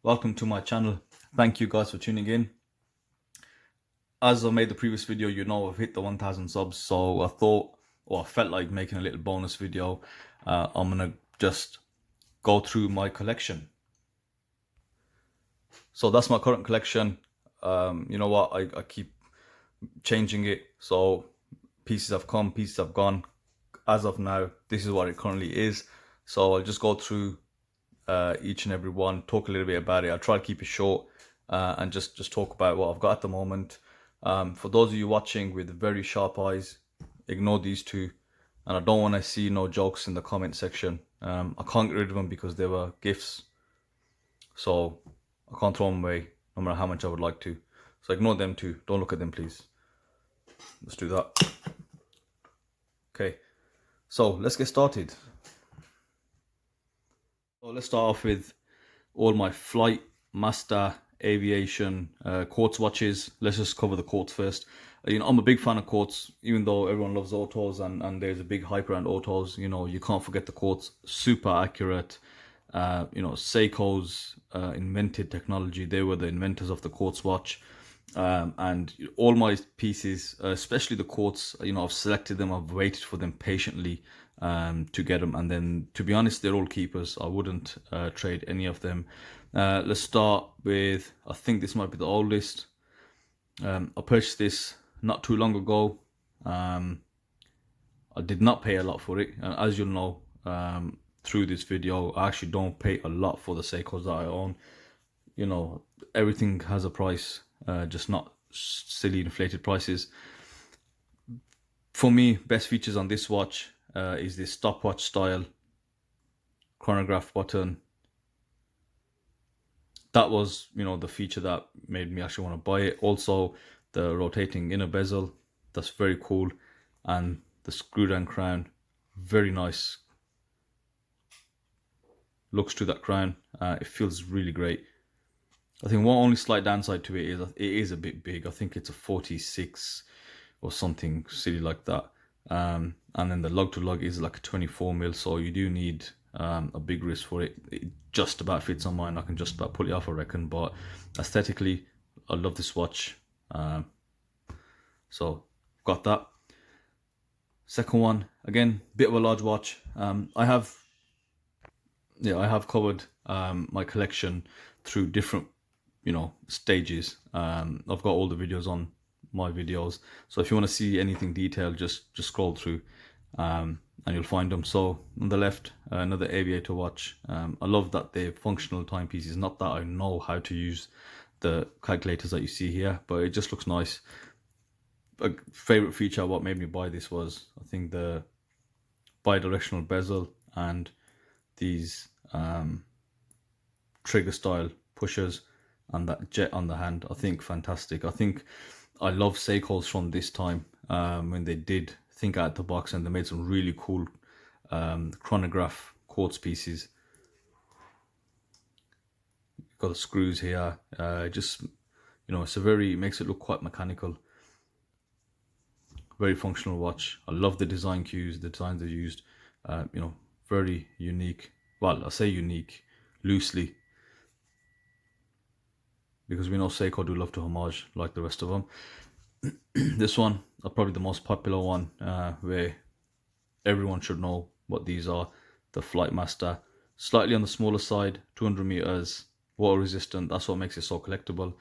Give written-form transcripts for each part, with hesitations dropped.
Welcome to my channel. Thank you guys for tuning in. As I made the previous video, you know I've hit the 1000 subs, so I thought, or I felt like making a little bonus video. I'm gonna just go through my collection. So that's my current collection. You know what, I keep changing it, so pieces have come, pieces have gone. As of now, this is what it currently is. So I'll just go through each and every one, talk a little bit about it. I'll try to keep it short and just talk about what I've got at the moment. For those of you watching with very sharp eyes, ignore these two, and I don't want to see no jokes in the comment section. I can't get rid of them because they were gifts, so I can't throw them away no matter how much I would like to. So ignore them too. Don't look at them, please. Let's do that. Okay, so let's get started. So let's start off with all my flight, master, aviation, Quartz watches. Let's just cover the Quartz first. You know, I'm a big fan of Quartz, even though everyone loves autos and there's a big hype around autos. You know, you can't forget the Quartz. Super accurate. You know, Seiko's invented technology. They were the inventors of the Quartz watch. And all my pieces, especially the Quartz, you know, I've selected them, I've waited for them patiently to get them, and then to be honest, they're all keepers. I wouldn't trade any of them. Let's start with, I think this might be the oldest. I purchased this not too long ago. I did not pay a lot for it, and as you'll know through this video, I actually don't pay a lot for the Seikos that I own. You know, everything has a price, just not silly inflated prices. For me, best features on this watch is this stopwatch style chronograph button. That was, you know, the feature that made me actually want to buy it. Also, the rotating inner bezel, that's very cool, and the screw down crown, very nice looks to that crown. It feels really great. I think one only slight downside to it is a bit big. I think it's a 46 or something silly like that. And then the lug to lug is like a 24mm, so you do need a big wrist for it. It just about fits on mine. I can just about pull it off, I reckon. But aesthetically, I love this watch. So got that. Second one, again, bit of a large watch. I have covered my collection through different, you know, stages. I've got all the videos on my videos, so if you want to see anything detailed, just scroll through and you'll find them. So on the left, another aviator watch. I love that they're functional timepieces. Not that I know how to use the calculators that you see here, but it just looks nice. A favorite feature, what made me buy this, was I think the bi-directional bezel and these trigger style pushers and that jet on the hand. I think fantastic. I think I love Seiko's from this time when they did think out the box and they made some really cool chronograph Quartz pieces. Got the screws here. Just, you know, it's a very, makes it look quite mechanical. Very functional watch. I love the design cues, the designs they used. You know, very unique. Well, I say unique loosely, because we know Seiko do love to homage like the rest of them. This one are probably the most popular one, where everyone should know what these are. The Flight Master, slightly on the smaller side, 200 meters, water resistant. That's what makes it so collectible,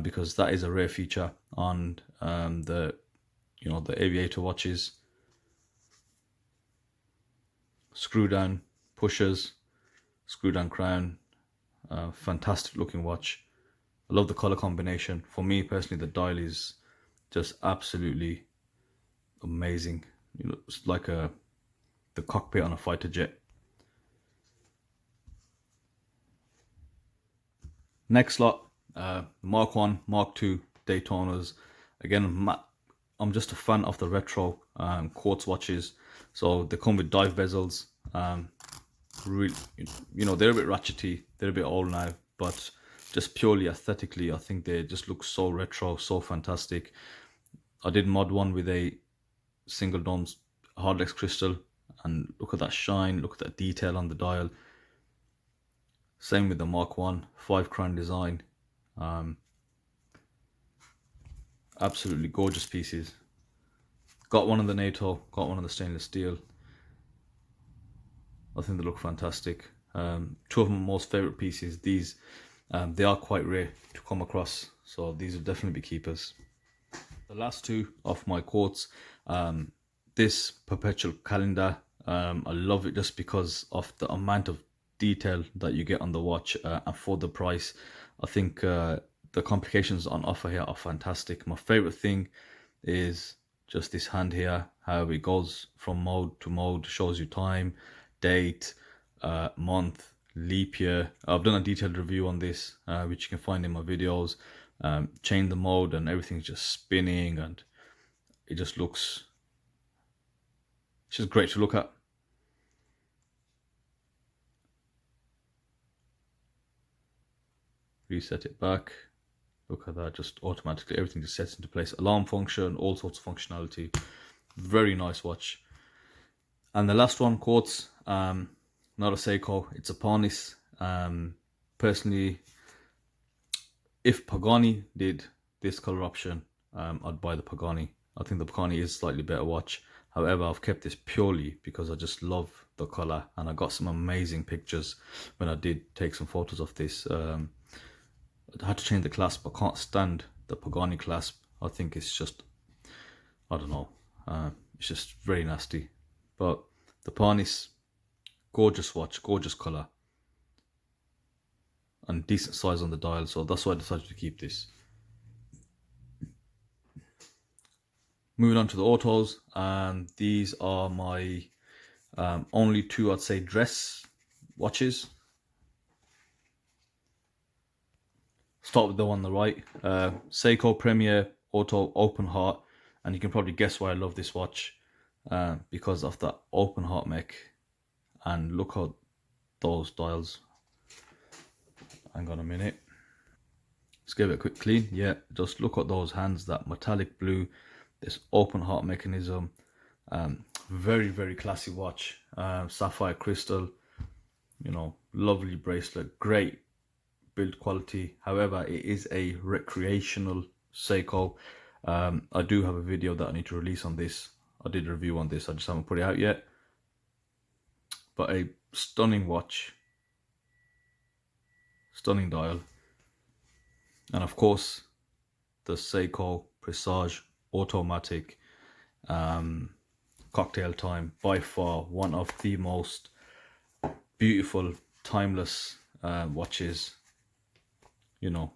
because that is a rare feature on the, you know, the aviator watches. Screw down pushers, screw down crown. Fantastic looking watch. I love the color combination. For me personally, the dial is just absolutely amazing. You know, it's like the cockpit on a fighter jet. Next lot, Mark 1, Mark 2 Daytonas. Again, I'm just a fan of the retro Quartz watches. So they come with dive bezels. Really, you know, they're a bit ratchety, they're a bit old now, but just purely aesthetically, I think they just look so retro, so fantastic. I did mod one with a single dome hardlex crystal, and look at that shine, look at that detail on the dial. Same with the Mark 1, 5 crown design. Absolutely gorgeous pieces. Got one of the NATO, got one of the stainless steel. I think they look fantastic. Two of my most favorite pieces. These, they are quite rare to come across, so these will definitely be keepers. The last two of my Quartz, this perpetual calendar, I love it just because of the amount of detail that you get on the watch, and for the price. I think the complications on offer here are fantastic. My favorite thing is just this hand here, how it goes from mode to mode, shows you time, date, month, leap year. I've done a detailed review on this, which you can find in my videos. Change the mode and everything's just spinning, and it just looks, it's just great to look at. Reset it back. Look at that, just automatically everything just sets into place. Alarm function, all sorts of functionality. Very nice watch. And the last one, Quartz, not a Seiko, it's a Panis. Personally, if Pagani did this color option, I'd buy the Pagani. I think the Pagani is slightly better watch. However, I've kept this purely because I just love the color, and I got some amazing pictures when I did take some photos of this. I had to change the clasp. I can't stand the Pagani clasp. I think it's just, I don't know, it's just very nasty. But the Panis, gorgeous watch, gorgeous color, and decent size on the dial, so that's why I decided to keep this. Moving on to the autos, and these are my only two, I'd say, dress watches. Start with the one on the right, Seiko Premier Auto Open Heart, and you can probably guess why I love this watch, because of that open heart mech. And look at those dials. Hang on a minute. Let's give it a quick clean. Yeah, just look at those hands, that metallic blue, this open heart mechanism. Very, very classy watch. Sapphire crystal, you know, lovely bracelet, great build quality. However, it is a recreational Seiko. I do have a video that I need to release on this. I did a review on this, I just haven't put it out yet. But a stunning watch, stunning dial, and of course the Seiko Presage automatic, cocktail time, by far one of the most beautiful, timeless watches, you know,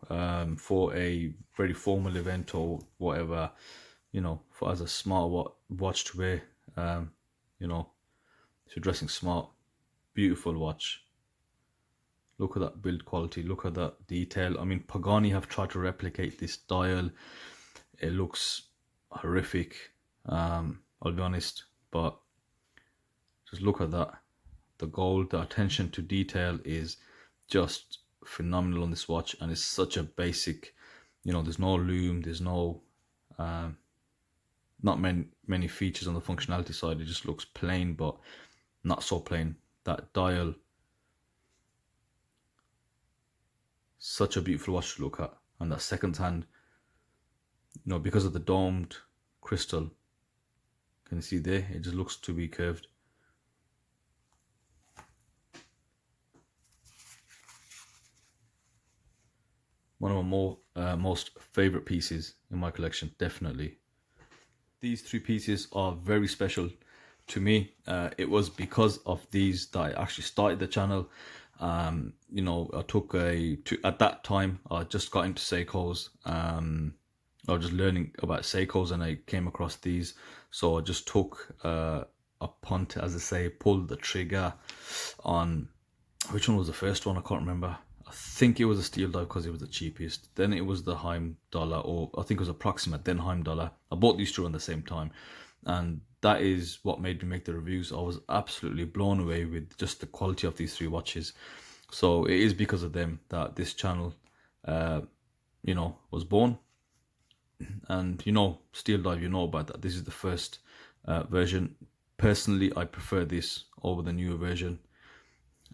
for a very formal event or whatever, you know, for as a smart watch to wear, you know, if you're dressing smart, beautiful watch. Look at that build quality, look at that detail. I mean, Pagani have tried to replicate this dial. It looks horrific, I'll be honest, but just look at that. The gold, the attention to detail is just phenomenal on this watch, and it's such a basic, you know, there's no loom, there's no not many features on the functionality side. It just looks plain, but not so plain. That dial, such a beautiful watch to look at. And that second hand, you know, because of the domed crystal, can you see there, it just looks to be curved. One of my most favorite pieces in my collection, definitely. These three pieces are very special to me. It was because of these that I actually started the channel. You know, at that time I just got into Seikos. I was just learning about Seikos, and I came across these, so I just took a punt, as I say, pulled the trigger on, which one was the first one? I can't remember. I think it was a steel dive because it was the cheapest. Then it was the Heim dollar, or I think it was approximate, then Heim dollar. I bought these two at the same time, and that is what made me make the reviews. I was absolutely blown away with just the quality of these three watches. So it is because of them that this channel, you know, was born. And you know, steel dive, you know about that. This is the first version. Personally, I prefer this over the newer version.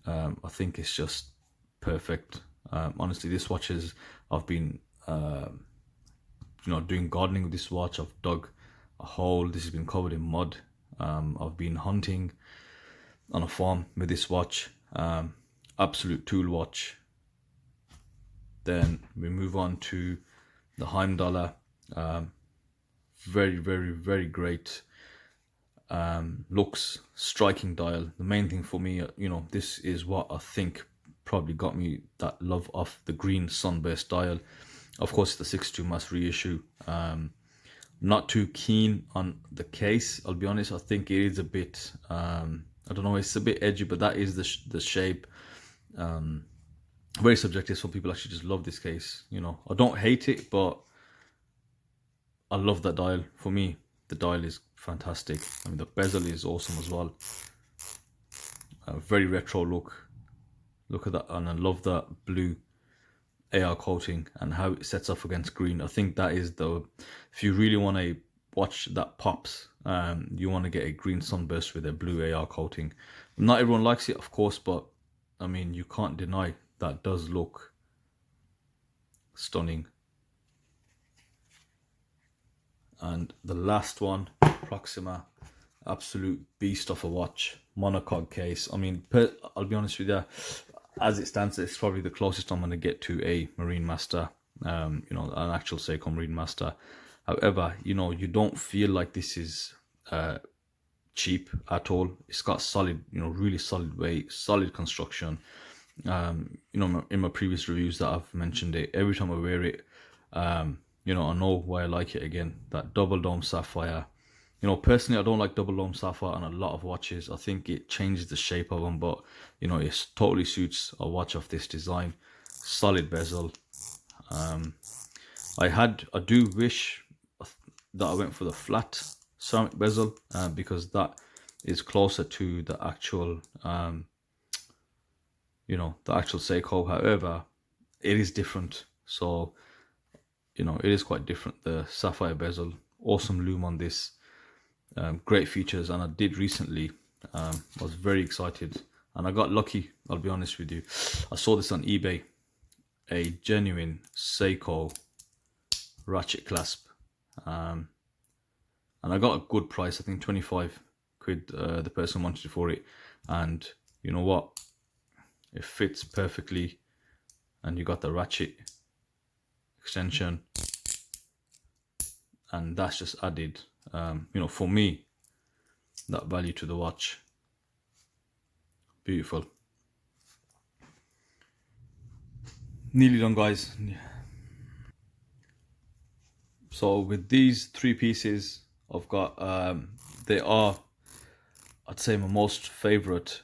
I think it's just perfect. Honestly, this watch is, I've been doing gardening with this watch. I've dug a hole, this has been covered in mud. I've been hunting on a farm with this watch. Absolute tool watch. Then we move on to the Heimdallr. Very, very, very great looks, striking dial. The main thing for me, this is what I think probably got me that love of the green sunburst dial. Of course, the 62 mass reissue. Not too keen on the case, I'll be honest. I think it is a bit, I don't know, it's a bit edgy, but that is the shape. Very subjective. Some people actually just love this case. I don't hate it, but I love that dial. For me, the dial is fantastic. I mean, the bezel is awesome as well. A very retro look. Look at that, and I love that blue AR coating and how it sets off against green. I think that is if you really want a watch that pops, you want to get a green sunburst with a blue AR coating. Not everyone likes it, of course, but I mean, you can't deny that does look stunning. And the last one, Proxima, absolute beast of a watch, monocog case. I mean, I'll be honest with you, as it stands, it's probably the closest I'm going to get to a Marine Master, an actual Seiko Marine Master. However, you don't feel like this is cheap at all. It's got solid, really solid weight, solid construction. In my previous reviews that I've mentioned it, every time I wear it, I know why I like it again. That double dome sapphire. Personally, I don't like double dome sapphire on a lot of watches. I think it changes the shape of them, but it totally suits a watch of this design. Solid bezel. I do wish that I went for the flat ceramic bezel, because that is closer to the actual the actual Seiko. However, it is different, so it is quite different. The sapphire bezel, awesome lume on this, great features. And I did recently, was very excited, and I got lucky, I'll be honest with you. I saw this on eBay, a genuine Seiko ratchet clasp, and I got a good price. I think 25 quid the person wanted for it, and you know what, it fits perfectly, and you got the ratchet extension, and that's just added for me that value to the watch. Beautiful. Nearly done, guys. So with these 3 pieces I've got, they are, I'd say, my most favorite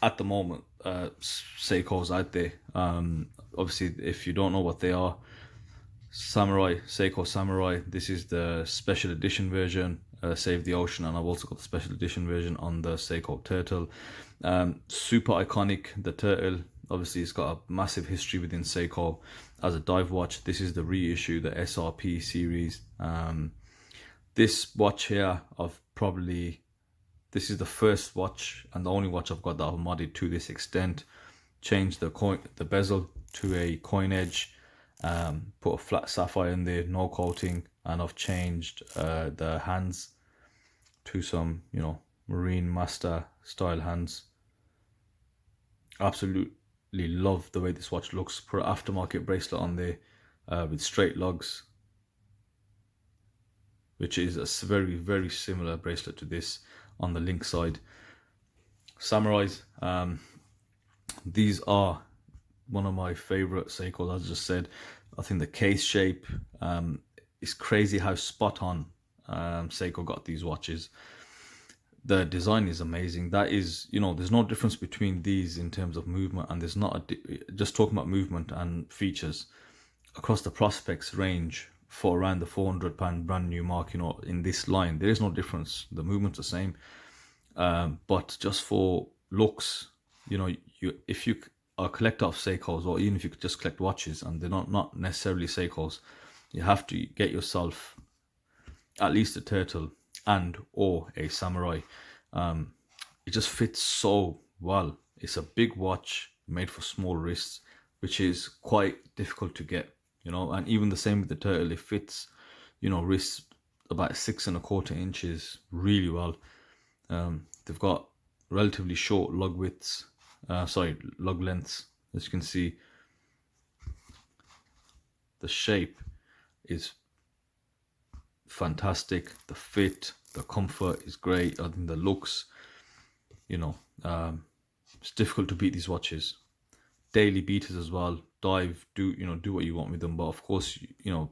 at the moment Seikos out there. Obviously, if you don't know what they are, Seiko Samurai, this is the special edition version, Save the Ocean, and I've also got the special edition version on the Seiko Turtle. Super iconic, the Turtle. Obviously, it's got a massive history within Seiko as a dive watch. This is the reissue, the SRP series. This watch here, this is the first watch and the only watch I've got that I've modded to this extent. Changed the bezel to a coin edge, put a flat sapphire in there, no coating, and I've changed the hands to some, Marine Master style hands. Absolutely love the way this watch looks. Put an aftermarket bracelet on there with straight lugs, which is a very, very similar bracelet to this on the link side. Samurais, these are one of my favorite Seikos, as I just said. I think the case shape is crazy how spot on Seiko got these watches. The design is amazing. That is, there's no difference between these in terms of movement, and there's not just talking about movement and features across the Prospex range for around the £400 brand new mark. In this line, there is no difference. The movement's the same, but just for looks, if you are a collector of Seikos, or even if you could just collect watches and they're not necessarily Seikos, you have to get yourself at least a Turtle and or a Samurai. It just fits so well. It's a big watch made for small wrists, which is quite difficult to get, you know. And even the same with the turtle, it fits, you know, wrist about 6¼ inches really well. They've got relatively short lug widths, lug lengths. As you can see, the shape is fantastic. The fit, the comfort is great. I think the looks, you know, it's difficult to beat these watches. Daily beaters as well. Dive, do what you want with them, but of course, you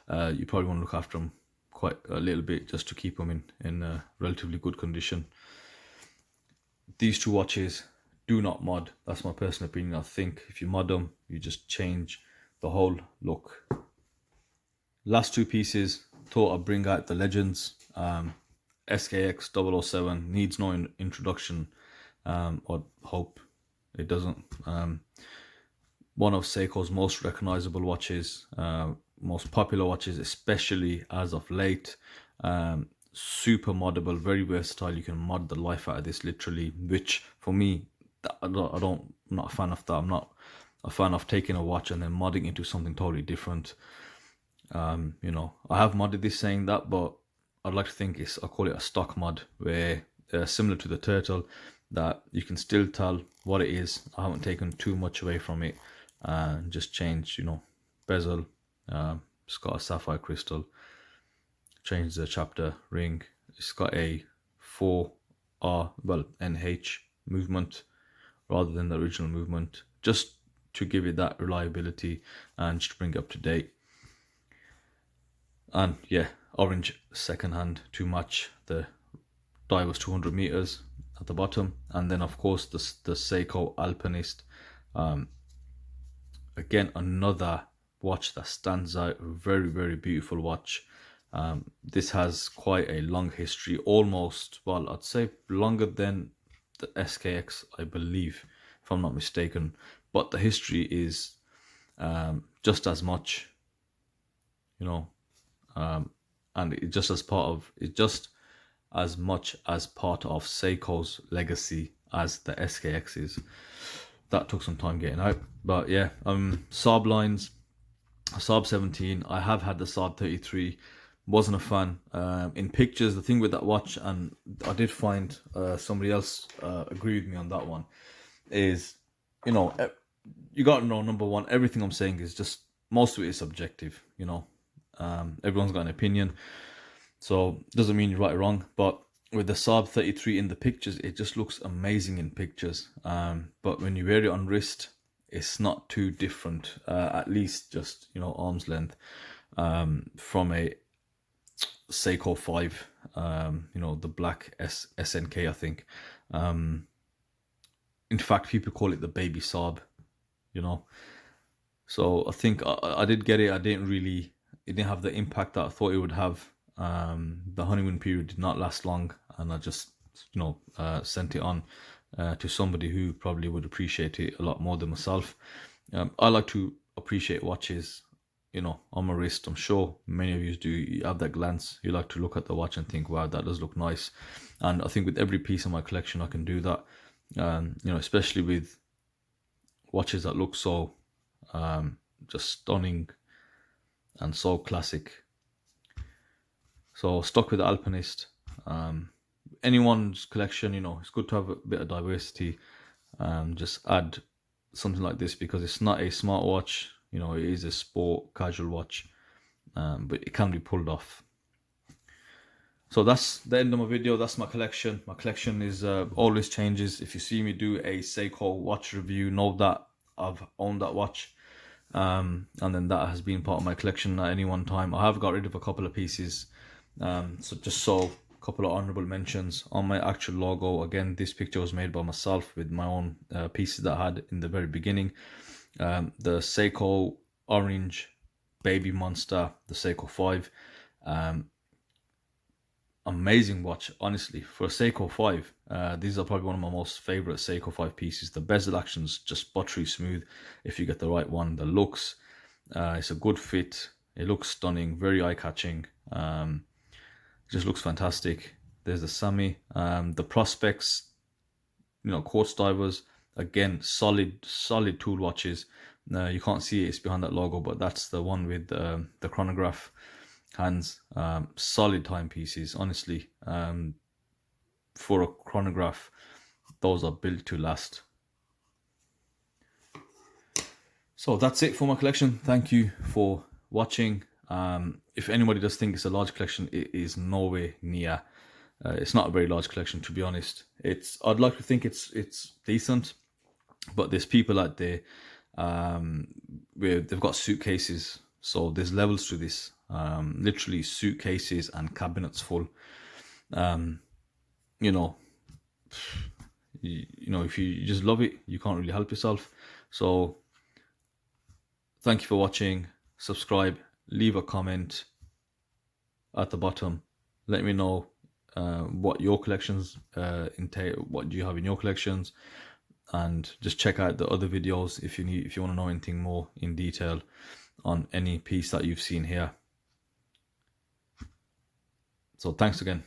probably want to look after them quite a little bit just to keep them in relatively good condition. These two watches do not mod. That's my personal opinion. I think if you mod them, you just change the whole look. Last two pieces, thought I'd bring out the legends. SKX 007 needs no introduction. I hope it doesn't. One of Seiko's most recognizable watches, most popular watches, especially as of late. Super moddable, very versatile. You can mod the life out of this literally, which for me, I'm not a fan of that. I'm not a fan of taking a watch and then modding into something totally different. You know, I have modded this saying that, but I'd like to think I call it a stock mod, where similar to the turtle, that you can still tell what it is. I haven't taken too much away from it, and just changed, you know, bezel, it's got a sapphire crystal, changed the chapter ring, it's got a 4NH movement rather than the original movement, just to give it that reliability and just to bring it up to date. And yeah, orange second hand to match. The dive was 200 meters at the bottom, and then of course the Seiko Alpinist. Again, another watch that stands out. Very, very beautiful watch. This has quite a long history, almost, well, I'd say longer than the SKX, I believe, if I'm not mistaken. But the history is just as much, you know, and it's just as much as part of Seiko's legacy as the SKX is. That took some time getting out, but yeah, Saab lines, Saab 17. I have had the Saab 33. Wasn't a fan. In pictures, the thing with that watch, and I did find somebody else agree with me on that one, is, you know, you got to know, number one, everything I'm saying is just, most of it is subjective, you know. Everyone's got an opinion, so doesn't mean you're right or wrong. But with the Saab 33 in the pictures, it just looks amazing in pictures. But when you wear it on wrist, it's not too different, at least just, you know, arm's length, from a Seiko 5, you know, the black SNK, I think. In fact, people call it the baby Saab, you know. So I think I did get it. It didn't have the impact that I thought it would have. The honeymoon period did not last long, and I just, you know, sent it on to somebody who probably would appreciate it a lot more than myself. I like to appreciate watches, you know, on my wrist. I'm sure many of you do. You have that glance. You like to look at the watch and think, wow, that does look nice. And I think with every piece of my collection, I can do that. You know, especially with watches that look so just stunning and so classic. So stuck with the Alpinist. Anyone's collection, you know, it's good to have a bit of diversity. Just add something like this, because it's not a smartwatch, you know, it is a sport casual watch, but it can be pulled off. So that's the end of my video. That's my collection. My collection is always changes. If you see me do a Seiko watch review, know that I've owned that watch, and then that has been part of my collection at any one time. I have got rid of a couple of pieces, so a couple of honorable mentions on my actual logo. Again, this picture was made by myself with my own pieces that I had in the very beginning. The Seiko orange baby monster, the Seiko 5. Amazing watch, honestly, for a Seiko 5. These are probably one of my most favorite Seiko 5 pieces. The bezel action's just buttery smooth if you get the right one. The looks, it's a good fit. It looks stunning, very eye-catching. Just looks fantastic. There's the Sami, the Prospex, you know, Quartz divers. Again, solid tool watches. You can't see it, it's behind that logo, but that's the one with the chronograph hands. Solid timepieces, honestly. For a chronograph, those are built to last. So that's it for my collection. Thank you for watching. If anybody does think it's a large collection, it is nowhere near. It's not a very large collection, to be honest. I'd like to think it's decent, but there's people out there where they've got suitcases. So there's levels to this. Literally suitcases and cabinets full. You know, if you just love it, you can't really help yourself. So thank you for watching. Subscribe, leave a comment at the bottom. Let me know what your collections entail. What do you have in your collections? And just check out the other videos if you want to know anything more in detail on any piece that you've seen here. So thanks again.